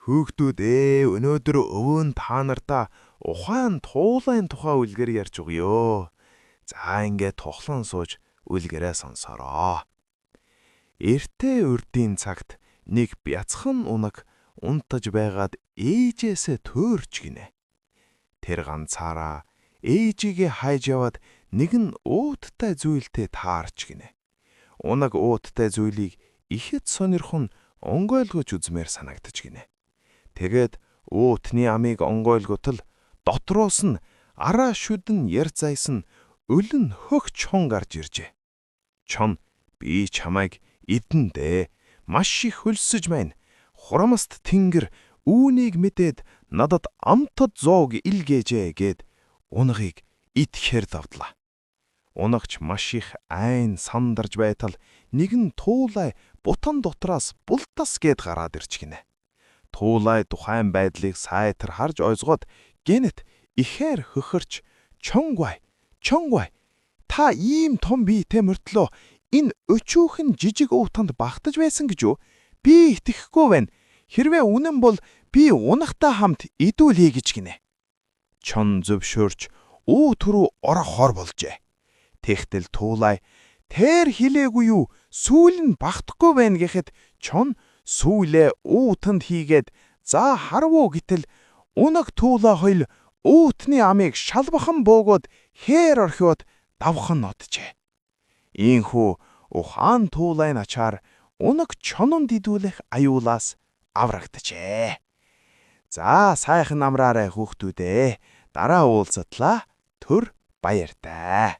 Хүүхдүүд өнөөдөр өвөн та нартаа ухаан туулайн тухай үлгэр ярьж өгье. За ингээд тухлан сууж үлгэрээ сонсороо. Эртээ урдийн цагт нэг бяцхан унаг унтаж байгаад ээжээсээ төөрч гинэ. Тэр ганцаараа ээжигээ хайж яваад нэгэн ууттай зүйлтэй таарч гинэ. Унаг ууттай зүйлийг ихэд сонирхон онгойлгож үзмээр санагдаж гинэ. Тэгээд уутны амийг онгойлготол дотроос нь араа шүдэн яр зайсан өлөн хөх чон гарч иржээ. Чон би чамайг идэндээ маш их хөлсөж байна. Хурамаст тэнгэр үүнийг мэдээд надад амтад зоог илгээжээ гэд унагыг идэхээр давдлаа. Унагч маш их айн сандарж байтал нэгэн туулай бутан дотроос бултас гэд гараад ирж гинэ. Туулай тухайн байдлыг сайтар харж ойзгоод гэнэт ихээр хөхөрч чонгвай та ийм том биетэй мөртлөө энэ өчүүхэн жижиг уутанд багтаж байсан гэж үү? Би итгэхгүй байна. Хэрвээ үнэн бол би унахтай хамт идүүлье гэж гинэ. Чон зөвшөөрч уут рүү орохоор болжээ. Тэгтэл туулай тэр хилээгүй юу? Сүүл нь багтахгүй байна гэхэд чон сүүлээ уутанд хийгээд за харвуу гэтэл унаг туулай хоёул уутны амийг шалбахан бөөгөөд хээр орхиод давхан оджээ. Ийхүү ухаан туулай начаар унаг чононд идүүлэх аюулаас аврагджээ. За сайхан амраарай хүүхдүүдээ. Дараа уулзатлаа. Түр баяртай.